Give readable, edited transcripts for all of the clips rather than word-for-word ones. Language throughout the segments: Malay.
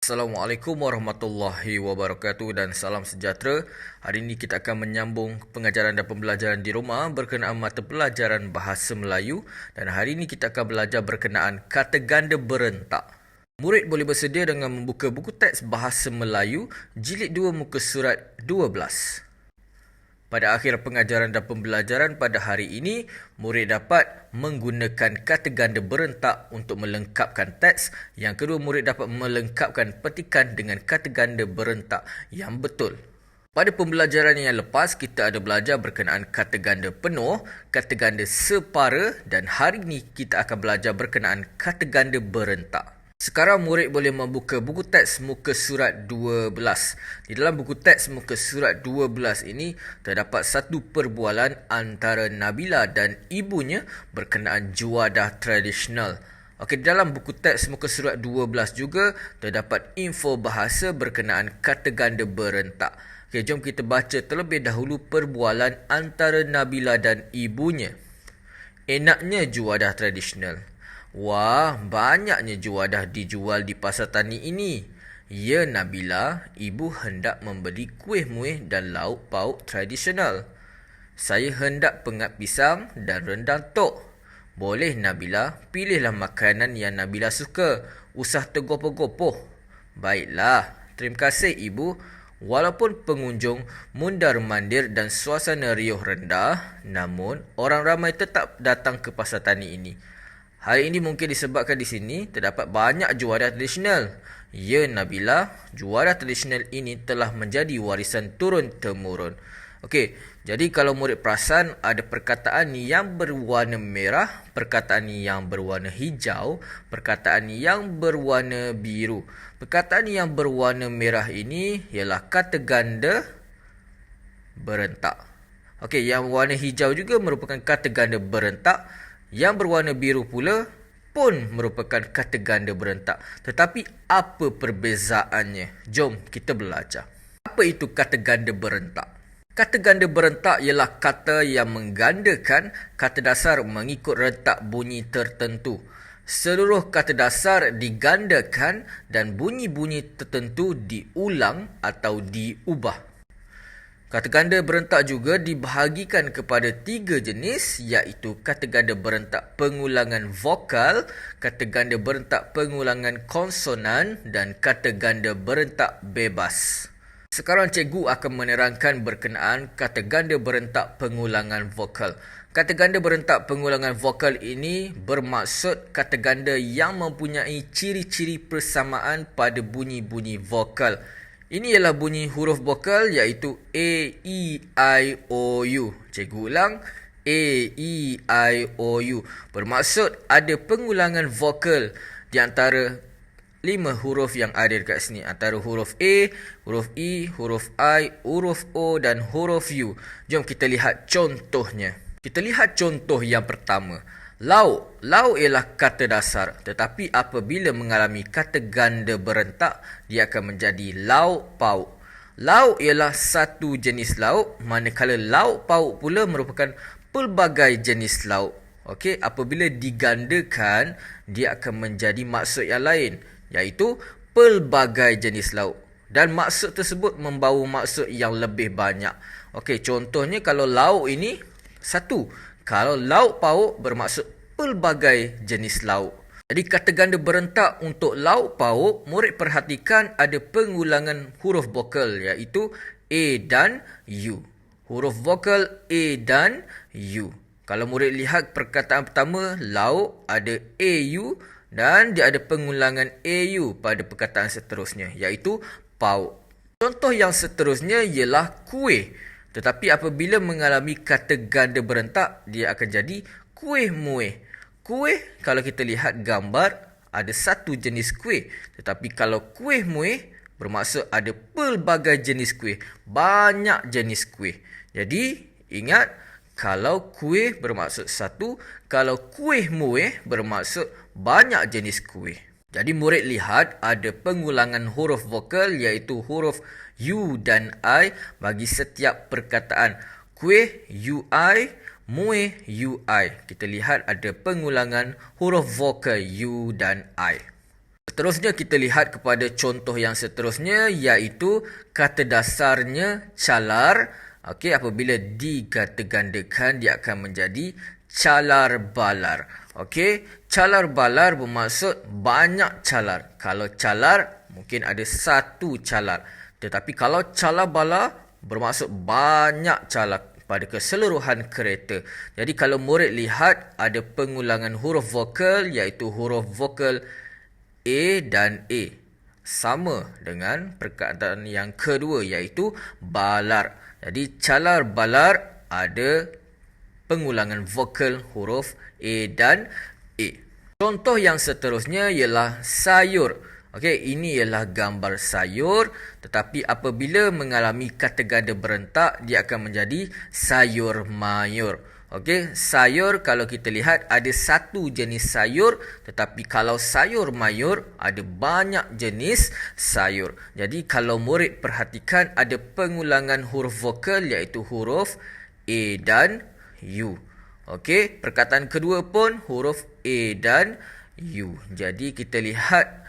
Assalamualaikum warahmatullahi wabarakatuh dan salam sejahtera. Hari ini kita akan menyambung pengajaran dan pembelajaran di rumah berkenaan mata pelajaran Bahasa Melayu, dan hari ini kita akan belajar berkenaan kata ganda berentak. Murid boleh bersedia dengan membuka buku teks Bahasa Melayu jilid 2 muka surat 12. Pada akhir pengajaran dan pembelajaran pada hari ini, murid dapat menggunakan kata ganda berentak untuk melengkapkan teks. Yang kedua, murid dapat melengkapkan petikan dengan kata ganda berentak yang betul. Pada pembelajaran yang lepas, kita ada belajar berkenaan kata ganda penuh, kata ganda separa, dan hari ini kita akan belajar berkenaan kata ganda berentak. Sekarang murid boleh membuka buku teks muka surat 12. Di dalam buku teks muka surat 12 ini terdapat satu perbualan antara Nabila dan ibunya berkenaan juadah tradisional. Okey, di dalam buku teks muka surat 12 juga terdapat info bahasa berkenaan kata ganda berentak. Okey, jom kita baca terlebih dahulu perbualan antara Nabila dan ibunya. Enaknya juadah tradisional. Wah, banyaknya juadah dijual di pasar tani ini. Ya Nabila, ibu hendak membeli kuih muih dan lauk pauk tradisional. Saya hendak pengat pisang dan rendang tok. Boleh Nabila, pilihlah makanan yang Nabila suka. Usah tergopoh-gopoh. Baiklah, terima kasih ibu. Walaupun pengunjung mundar-mandir dan suasana riuh rendah, namun orang ramai tetap datang ke pasar tani ini. Hal ini mungkin disebabkan di sini terdapat banyak juadah tradisional. Ya Nabila, juadah tradisional ini telah menjadi warisan turun-temurun. Okey, jadi kalau murid perasan ada perkataan yang berwarna merah, perkataan yang berwarna hijau, perkataan yang berwarna biru. Perkataan yang berwarna merah ini ialah kata ganda berentak. Okey, yang warna hijau juga merupakan kata ganda berentak. Yang berwarna biru pula pun merupakan kata ganda berentak. Tetapi apa perbezaannya? Jom kita belajar. Apa itu kata ganda berentak? Kata ganda berentak ialah kata yang menggandakan kata dasar mengikut rentak bunyi tertentu. Seluruh kata dasar digandakan dan bunyi-bunyi tertentu diulang atau diubah. Kata ganda berentak juga dibahagikan kepada 3 jenis, iaitu kata ganda berentak pengulangan vokal, kata ganda berentak pengulangan konsonan dan kata ganda berentak bebas. Sekarang cikgu akan menerangkan berkenaan kata ganda berentak pengulangan vokal. Kata ganda berentak pengulangan vokal ini bermaksud kata ganda yang mempunyai ciri-ciri persamaan pada bunyi-bunyi vokal. Ini ialah bunyi huruf vokal iaitu A, E, I, O, U. Cikgu ulang. A, E, I, O, U. Bermaksud ada pengulangan vokal di antara 5 huruf yang ada dekat sini. Antara huruf A, huruf E, huruf I, huruf O dan huruf U. Jom kita lihat contohnya. Kita lihat contoh yang pertama. Lauk. Lauk ialah kata dasar. Tetapi apabila mengalami kata ganda berentak, dia akan menjadi lauk pauk. Lauk ialah satu jenis lauk, manakala lauk pauk pula merupakan pelbagai jenis lauk. Okey, apabila digandakan, dia akan menjadi maksud yang lain, iaitu pelbagai jenis lauk. Dan maksud tersebut membawa maksud yang lebih banyak. Okey, contohnya kalau lauk ini satu. Kalau lauk pauk bermaksud pelbagai jenis lauk. Jadi kata ganda berentak untuk lauk pauk, murid perhatikan ada pengulangan huruf vokal iaitu A dan U. Huruf vokal A dan U. Kalau murid lihat perkataan pertama, lauk, ada AU dan dia ada pengulangan AU pada perkataan seterusnya iaitu pauk. Contoh yang seterusnya ialah kuih. Tetapi apabila mengalami kata ganda berentak, dia akan jadi kuih muih. Kuih, kalau kita lihat gambar, ada satu jenis kuih. Tetapi kalau kuih muih, bermaksud ada pelbagai jenis kuih. Banyak jenis kuih. Jadi, ingat, kalau kuih bermaksud satu, kalau kuih muih bermaksud banyak jenis kuih. Jadi murid lihat ada pengulangan huruf vokal iaitu huruf U dan I bagi setiap perkataan. Kuih UI, muih UI. Kita lihat ada pengulangan huruf vokal U dan I. Seterusnya kita lihat kepada contoh yang seterusnya, iaitu kata dasarnya calar. Okey, apabila dikatagandakan dia akan menjadi calar balar. Okey, calar balar bermaksud banyak calar. Kalau calar mungkin ada satu calar. Tetapi kalau calar balar bermaksud banyak calar pada keseluruhan kereta. Jadi kalau murid lihat ada pengulangan huruf vokal, iaitu huruf vokal A dan A, sama dengan perkataan yang kedua, iaitu balar. Jadi calar balar ada pengulangan vokal huruf A dan A. Contoh yang seterusnya ialah sayur. Okey, ini ialah gambar sayur, tetapi apabila mengalami kata ganda berentak, dia akan menjadi sayur mayur. Okey, sayur kalau kita lihat ada satu jenis sayur, tetapi kalau sayur mayur ada banyak jenis sayur. Jadi kalau murid perhatikan ada pengulangan huruf vokal, iaitu huruf A dan U. Okey, perkataan kedua pun huruf A dan U. Jadi kita lihat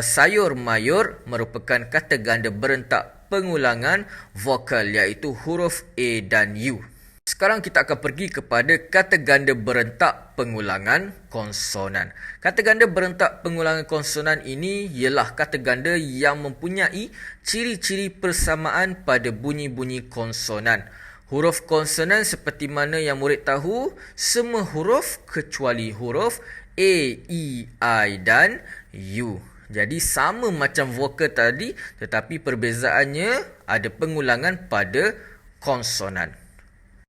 sayur mayur merupakan kata ganda berentak pengulangan vokal, iaitu huruf A dan U. Sekarang kita akan pergi kepada kata ganda berentak pengulangan konsonan. Kata ganda berentak pengulangan konsonan ini ialah kata ganda yang mempunyai ciri-ciri persamaan pada bunyi-bunyi konsonan. Huruf konsonan seperti mana yang murid tahu, semua huruf kecuali huruf A, E, I dan U. Jadi sama macam vokal tadi, tetapi perbezaannya ada pengulangan pada konsonan.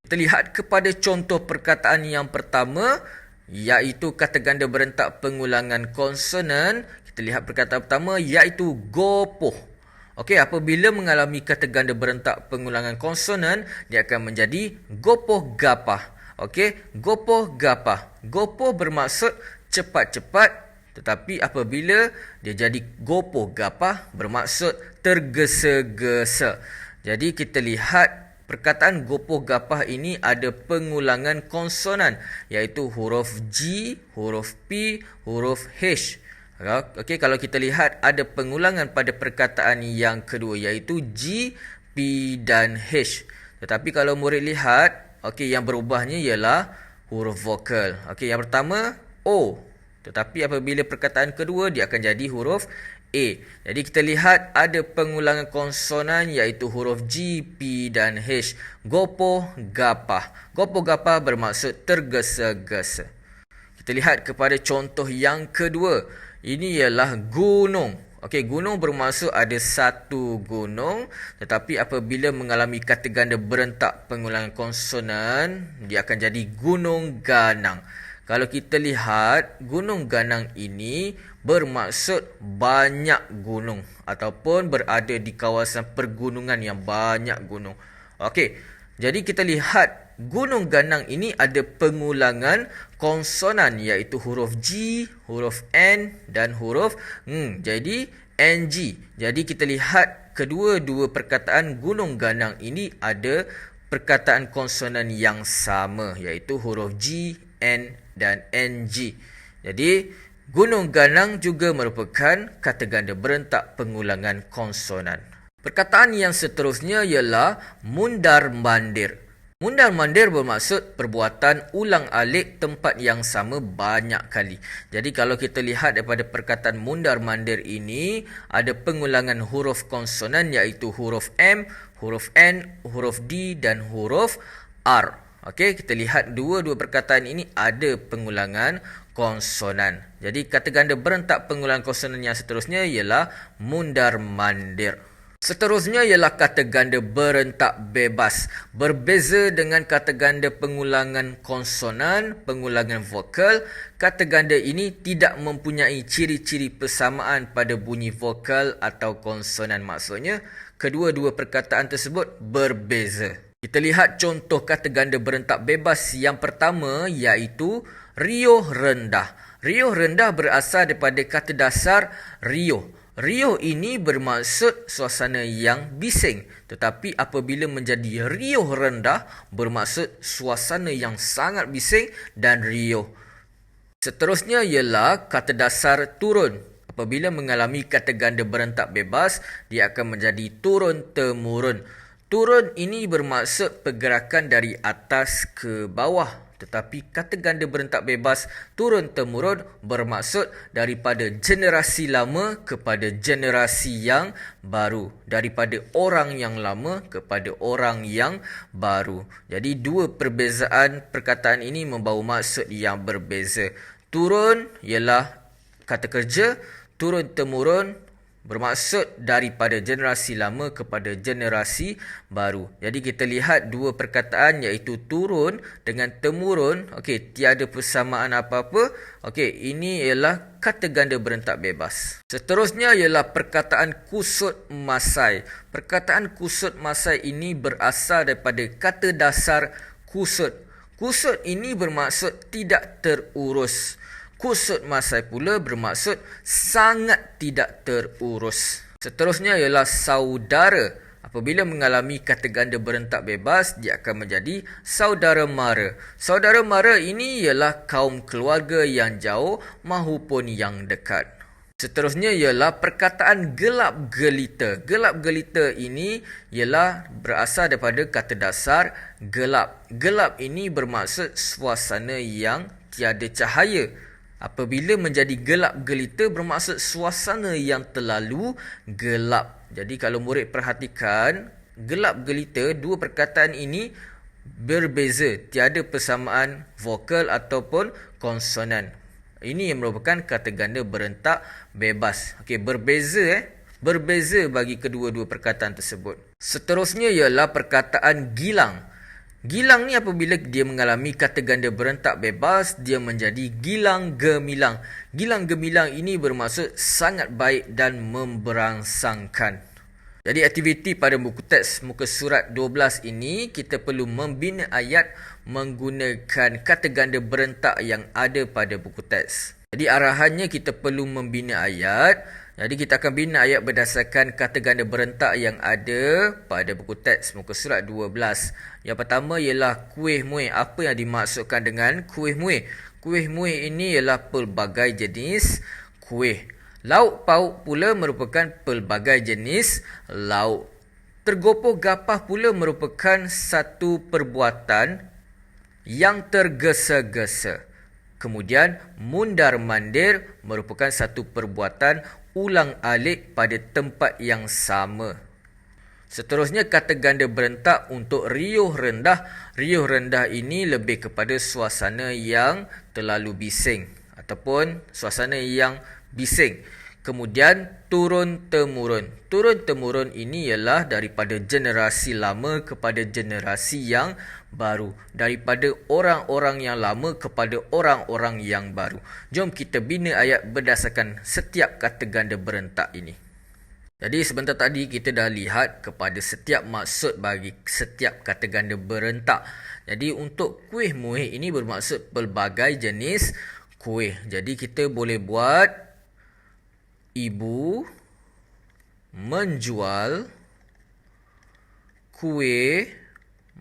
Kita lihat kepada contoh perkataan yang pertama, iaitu kata ganda berentak pengulangan konsonan. Kita lihat perkataan pertama, iaitu gopoh. Okey, apabila mengalami kata ganda berentak pengulangan konsonan, dia akan menjadi gopoh gapah. Okey, gopoh gapah. Gopoh bermaksud cepat-cepat, tetapi apabila dia jadi gopoh gapah bermaksud tergesa-gesa. Jadi kita lihat perkataan gopoh gapah ini ada pengulangan konsonan, iaitu huruf G, huruf P, huruf H. Okey, kalau kita lihat ada pengulangan pada perkataan yang kedua, iaitu G, P dan H. Tetapi kalau murid lihat, okey, yang berubahnya ialah huruf vokal. Okey, yang pertama O, tetapi apabila perkataan kedua dia akan jadi huruf A. Jadi kita lihat ada pengulangan konsonan, iaitu huruf G, P dan H. Gopoh gapah. Gopoh gapah bermaksud tergesa-gesa. Kita lihat kepada contoh yang kedua. Ini ialah gunung. Okey, gunung bermaksud ada satu gunung, tetapi apabila mengalami kata ganda berentak pengulangan konsonan, dia akan jadi gunung ganang. Kalau kita lihat, gunung ganang ini bermaksud banyak gunung ataupun berada di kawasan pergunungan yang banyak gunung. Okey, jadi kita lihat gunung ganang ini ada pengulangan konsonan, iaitu huruf G, huruf N dan huruf Ng. Jadi NG. Jadi kita lihat kedua-dua perkataan gunung ganang ini ada perkataan konsonan yang sama, iaitu huruf G, N dan NG. Jadi gunung ganang juga merupakan kata ganda berentak pengulangan konsonan. Perkataan yang seterusnya ialah mundar mandir. Mundar mandir bermaksud perbuatan ulang alik tempat yang sama banyak kali. Jadi kalau kita lihat daripada perkataan mundar mandir ini, ada pengulangan huruf konsonan, iaitu huruf M, huruf N, huruf D dan huruf R. Okey, kita lihat dua-dua perkataan ini ada pengulangan konsonan. Jadi kata ganda berentak pengulangan konsonan yang seterusnya ialah mundar mandir. Seterusnya ialah kata ganda berentak bebas. Berbeza dengan kata ganda pengulangan konsonan, pengulangan vokal, kata ganda ini tidak mempunyai ciri-ciri persamaan pada bunyi vokal atau konsonan. Maksudnya, kedua-dua perkataan tersebut berbeza. Kita lihat contoh kata ganda berentak bebas yang pertama, iaitu riuh rendah. Riuh rendah berasal daripada kata dasar riuh. Riuh ini bermaksud suasana yang bising, tetapi apabila menjadi riuh rendah bermaksud suasana yang sangat bising dan riuh. Seterusnya ialah kata dasar turun. Apabila mengalami kata ganda berentak bebas, dia akan menjadi turun-temurun. Turun ini bermaksud pergerakan dari atas ke bawah. Tetapi kata ganda berentak bebas turun-temurun bermaksud daripada generasi lama kepada generasi yang baru. Daripada orang yang lama kepada orang yang baru. Jadi dua perbezaan perkataan ini membawa maksud yang berbeza. Turun ialah kata kerja, turun-temurun bermaksud daripada generasi lama kepada generasi baru. Jadi kita lihat dua perkataan iaitu turun dengan temurun. Okey, tiada persamaan apa-apa. Okey, ini ialah kata ganda berentak bebas. Seterusnya ialah perkataan kusut masai. Perkataan kusut masai ini berasal daripada kata dasar kusut. Kusut ini bermaksud tidak terurus. Kusut masai pula bermaksud sangat tidak terurus. Seterusnya ialah saudara. Apabila mengalami kata ganda berentak bebas, dia akan menjadi saudara mara. Saudara mara ini ialah kaum keluarga yang jauh mahupun yang dekat. Seterusnya ialah perkataan gelap gelita. Gelap gelita ini ialah berasal daripada kata dasar gelap. Gelap ini bermaksud suasana yang tiada cahaya. Apabila menjadi gelap gelita bermaksud suasana yang terlalu gelap. Jadi kalau murid perhatikan, gelap gelita, dua perkataan ini berbeza. Tiada persamaan vokal ataupun konsonan. Ini yang merupakan kata ganda berentak bebas. Okey, berbeza Berbeza bagi kedua-dua perkataan tersebut. Seterusnya ialah perkataan gilang. Gilang ni apabila dia mengalami kata ganda berentak bebas, dia menjadi gilang gemilang. Gilang gemilang ini bermaksud sangat baik dan memberangsangkan. Jadi aktiviti pada buku teks muka surat 12 ini, kita perlu membina ayat menggunakan kata ganda berentak yang ada pada buku teks. Jadi arahannya kita perlu membina ayat. Jadi kita akan bina ayat berdasarkan kata ganda berentak yang ada pada buku teks muka surat 12. Yang pertama ialah kuih muih. Apa yang dimaksudkan dengan kuih muih? Kuih muih ini ialah pelbagai jenis kuih. Lauk pauk pula merupakan pelbagai jenis lauk. Tergopoh gapah pula merupakan satu perbuatan yang tergesa-gesa. Kemudian mundar mandir merupakan satu perbuatan ulang alik pada tempat yang sama. Seterusnya kata ganda berentak untuk riuh rendah. Riuh rendah ini lebih kepada suasana yang terlalu bising ataupun suasana yang bising. Kemudian turun-temurun. Turun-temurun ini ialah daripada generasi lama kepada generasi yang baru. Daripada orang-orang yang lama kepada orang-orang yang baru. Jom kita bina ayat berdasarkan setiap kata ganda berentak ini. Jadi sebentar tadi kita dah lihat kepada setiap maksud bagi setiap kata ganda berentak. Jadi untuk kuih muih ini bermaksud pelbagai jenis kuih. Jadi kita boleh buat ibu menjual kuih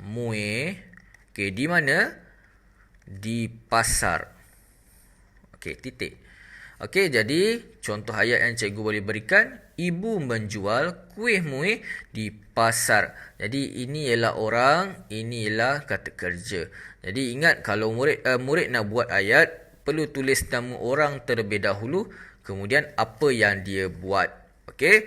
muih. Okey, di mana? Di pasar. Okey, titik. Okey, jadi contoh ayat yang cikgu boleh berikan, ibu menjual kuih muih di pasar. Jadi ini ialah orang, ini ialah kata kerja. Jadi ingat kalau murid nak buat ayat, perlu tulis nama orang terlebih dahulu, kemudian apa yang dia buat. Okey.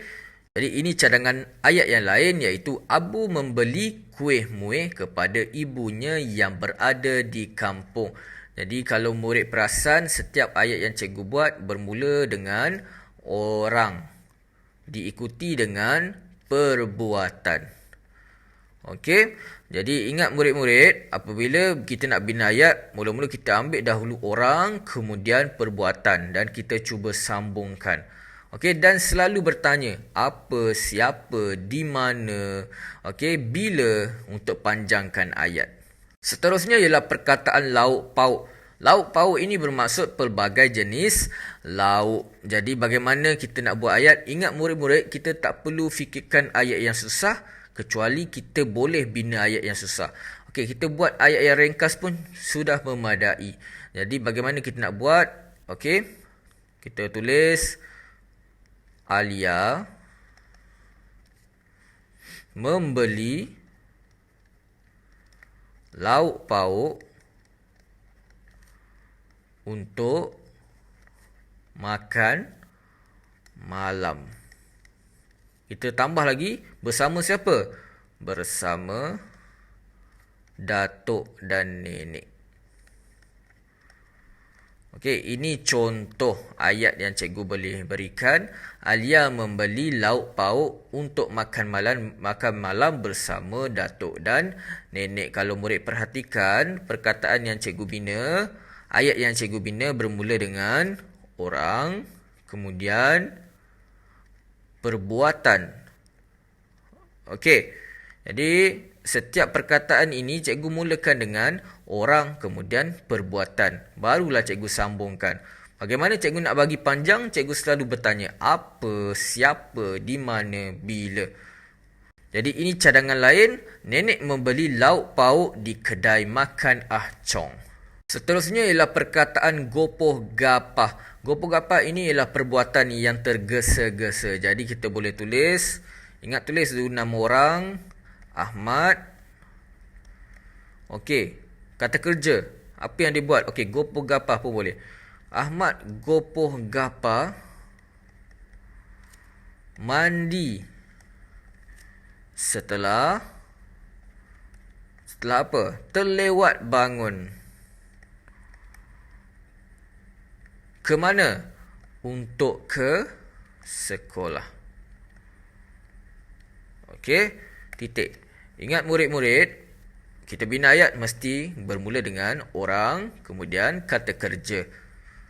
Jadi ini cadangan ayat yang lain iaitu Abu membeli kuih muih kepada ibunya yang berada di kampung. Jadi kalau murid perasan, setiap ayat yang cikgu buat bermula dengan orang, diikuti dengan perbuatan. Okey. Jadi ingat murid-murid, apabila kita nak bina ayat, mula-mula kita ambil dahulu orang, kemudian perbuatan dan kita cuba sambungkan. Okey, dan selalu bertanya apa, siapa, di mana, okey, bila untuk panjangkan ayat. Seterusnya ialah perkataan lauk pauk. Lauk pauk ini bermaksud pelbagai jenis lauk. Jadi bagaimana kita nak buat ayat? Ingat murid-murid, kita tak perlu fikirkan ayat yang susah kecuali kita boleh bina ayat yang susah. Okey, kita buat ayat yang ringkas pun sudah memadai. Jadi bagaimana kita nak buat? Okey, kita tulis Alia membeli lauk pauk untuk makan malam. Kita tambah lagi, bersama siapa? Bersama datuk dan nenek. Okey, ini contoh ayat yang cikgu boleh berikan. Alia membeli lauk pauk untuk makan malam bersama datuk dan nenek. Kalau murid perhatikan perkataan yang cikgu bina, ayat yang cikgu bina bermula dengan orang, kemudian perbuatan. Okey. Jadi setiap perkataan ini cikgu mulakan dengan orang, kemudian perbuatan. Barulah cikgu sambungkan. Bagaimana cikgu nak bagi panjang? Cikgu selalu bertanya apa, siapa, di mana, bila. Jadi ini cadangan lain. Nenek membeli lauk pauk di kedai makan Ah Chong. Seterusnya ialah perkataan gopoh gapah. Gopoh gapah ini ialah perbuatan yang tergesa-gesa. Jadi kita boleh tulis, ingat tulis dulu nama orang, Ahmad. Okey, kata kerja. Apa yang dia buat? Okey, gopoh gapah pun boleh. Ahmad gopoh gapah mandi setelah apa? Terlewat bangun. Ke mana? Untuk ke sekolah. Okey, titik. Ingat murid-murid, kita bina ayat mesti bermula dengan orang, kemudian kata kerja.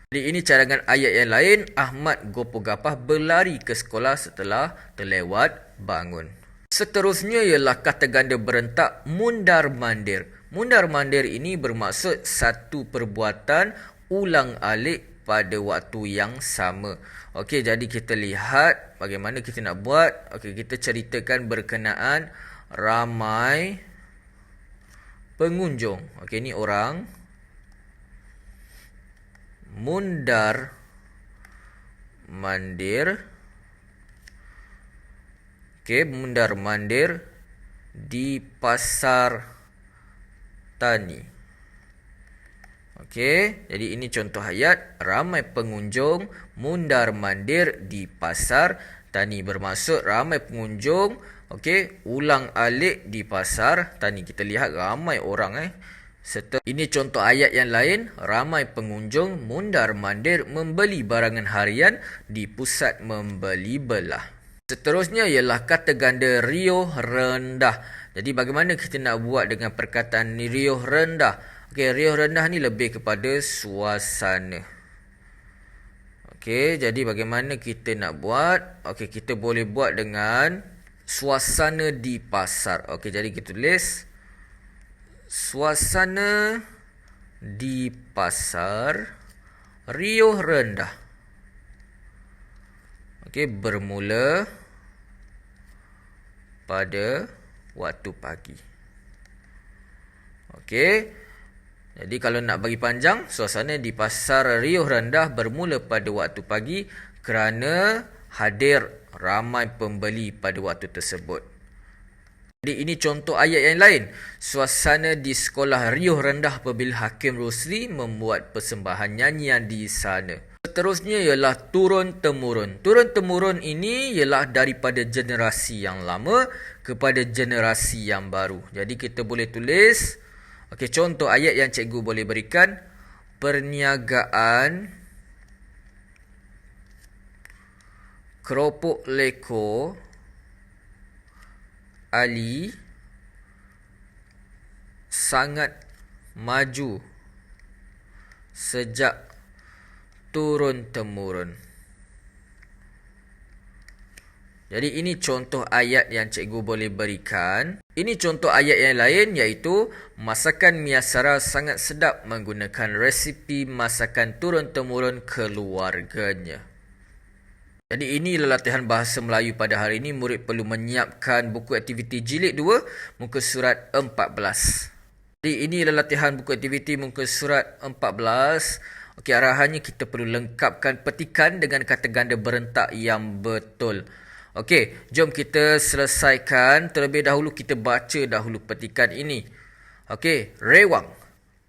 Jadi ini cadangan ayat yang lain. Ahmad gopoh gapah berlari ke sekolah setelah terlewat bangun. Seterusnya ialah kata ganda berentak mundar mandir. Mundar mandir ini bermaksud satu perbuatan ulang alik pada waktu yang sama. Okey, jadi kita lihat bagaimana kita nak buat. Okey, kita ceritakan berkenaan ramai pengunjung. Okey, ni orang mundar mandir. Okey, mundar mandir di pasar tani. Okey, jadi ini contoh ayat. Ramai pengunjung mundar mandir di pasar tani. Bermaksud ramai pengunjung, okey, ulang alik di pasar tani. Kita lihat ramai orang. Ini contoh ayat yang lain. Ramai pengunjung mundar mandir membeli barangan harian di pusat membeli belah. Seterusnya ialah kata ganda riuh rendah. Jadi bagaimana kita nak buat dengan perkataan ni riuh rendah? Okey, riuh rendah ni lebih kepada suasana. Okey, jadi bagaimana kita nak buat? Okey, kita boleh buat dengan suasana di pasar. Okey, jadi kita tulis suasana di pasar riuh rendah. Okey, bermula pada waktu pagi. Okey, jadi kalau nak bagi panjang, suasana di pasar riuh rendah bermula pada waktu pagi kerana hadir ramai pembeli pada waktu tersebut. Jadi ini contoh ayat yang lain. Suasana di sekolah riuh rendah apabila Hakim Rosli membuat persembahan nyanyian di sana. Seterusnya ialah turun-temurun. Turun-temurun ini ialah daripada generasi yang lama kepada generasi yang baru. Jadi kita boleh tulis, okey, contoh ayat yang cikgu boleh berikan. Perniagaan keropok leko Ali sangat maju sejak turun-temurun. Jadi ini contoh ayat yang cikgu boleh berikan. Ini contoh ayat yang lain iaitu masakan Miyasara sangat sedap menggunakan resipi masakan turun-temurun keluarganya. Jadi inilah latihan bahasa Melayu pada hari ini. Murid perlu menyiapkan buku aktiviti jilid 2 muka surat 14. Jadi inilah latihan buku aktiviti muka surat 14. Okey, arahannya kita perlu lengkapkan petikan dengan kata ganda berentak yang betul. Okey, jom kita selesaikan. Terlebih dahulu kita baca dahulu petikan ini. Okey, rewang.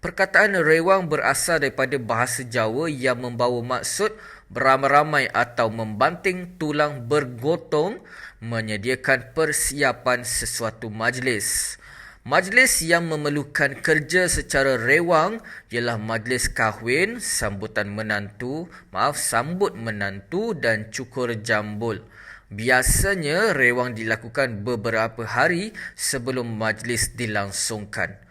Perkataan rewang berasal daripada bahasa Jawa yang membawa maksud beramai-ramai atau membanting tulang bergotong menyediakan persiapan sesuatu majlis. Majlis yang memerlukan kerja secara rewang ialah majlis kahwin, sambut menantu dan cukur jambul. Biasanya rewang dilakukan beberapa hari sebelum majlis dilangsungkan.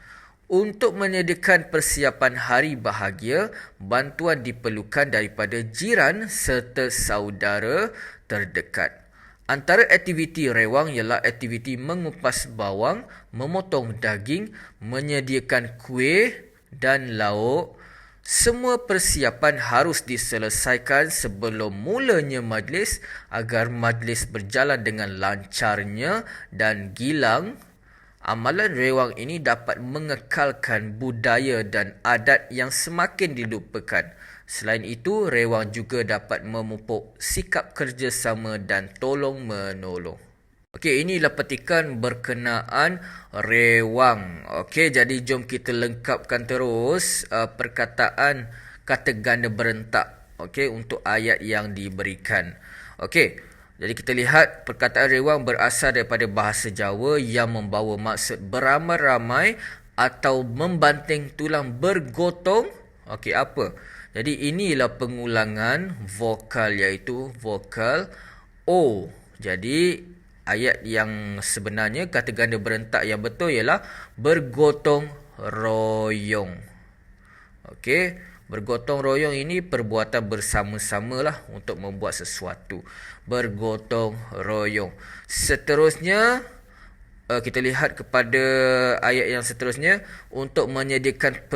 Untuk menyediakan persiapan hari bahagia, bantuan diperlukan daripada jiran serta saudara terdekat. Antara aktiviti rewang ialah aktiviti mengupas bawang, memotong daging, menyediakan kuih dan lauk. Semua persiapan harus diselesaikan sebelum mulanya majlis agar majlis berjalan dengan lancarnya dan gilang. Amalan rewang ini dapat mengekalkan budaya dan adat yang semakin dilupakan. Selain itu, rewang juga dapat memupuk sikap kerjasama dan tolong-menolong. Okey, inilah petikan berkenaan rewang. Okey, jadi jom kita lengkapkan terus perkataan kata ganda berentak. Okey, untuk ayat yang diberikan. Okey. Jadi kita lihat perkataan rewang berasal daripada bahasa Jawa yang membawa maksud beramai-ramai atau membanting tulang bergotong. Okey, apa? Jadi inilah pengulangan vokal iaitu vokal O. Jadi ayat yang sebenarnya kata ganda berentak yang betul ialah bergotong royong. Okey. Bergotong royong ini perbuatan bersama-sama lah untuk membuat sesuatu. Bergotong royong. Seterusnya, kita lihat kepada ayat yang seterusnya. Untuk menyediakan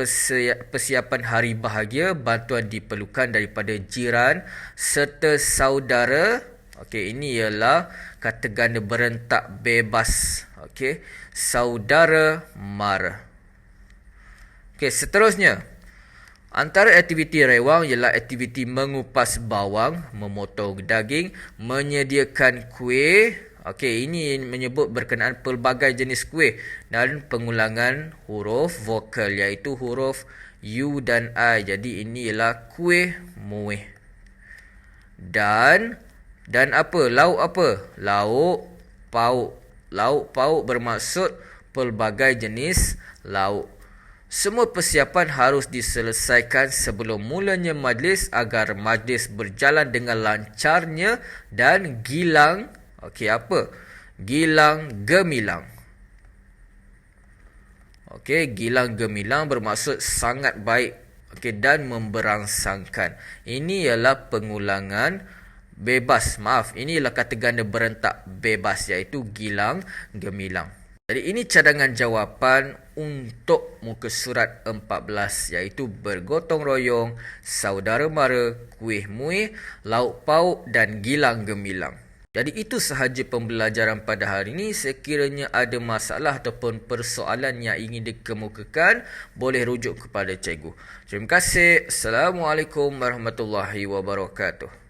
persiapan hari bahagia, bantuan diperlukan daripada jiran serta saudara. Okey, ini ialah kata ganda berentak bebas. Okey, saudara mara. Okey, seterusnya. Antara aktiviti rewang ialah aktiviti mengupas bawang, memotong daging, menyediakan kuih. Okey, ini menyebut berkenaan pelbagai jenis kuih dan pengulangan huruf vokal iaitu huruf U dan I. Jadi ini ialah kuih muih. Dan apa? Lauk apa? Lauk pauk. Lauk pauk bermaksud pelbagai jenis lauk. Semua persiapan harus diselesaikan sebelum mulanya majlis agar majlis berjalan dengan lancarnya dan gilang. Okey, apa? Gilang gemilang. Okey, gilang gemilang bermaksud sangat baik. Okey, dan memberangsangkan. Ini ialah pengulangan bebas. Ini ialah kata ganda berentak bebas iaitu gilang gemilang. Jadi ini cadangan jawapan untuk muka surat 14 iaitu bergotong royong, saudara mara, kuih muih, lauk pauk dan gilang gemilang. Jadi itu sahaja pembelajaran pada hari ini. Sekiranya ada masalah ataupun persoalan yang ingin dikemukakan, boleh rujuk kepada cikgu. Terima kasih. Assalamualaikum warahmatullahi wabarakatuh.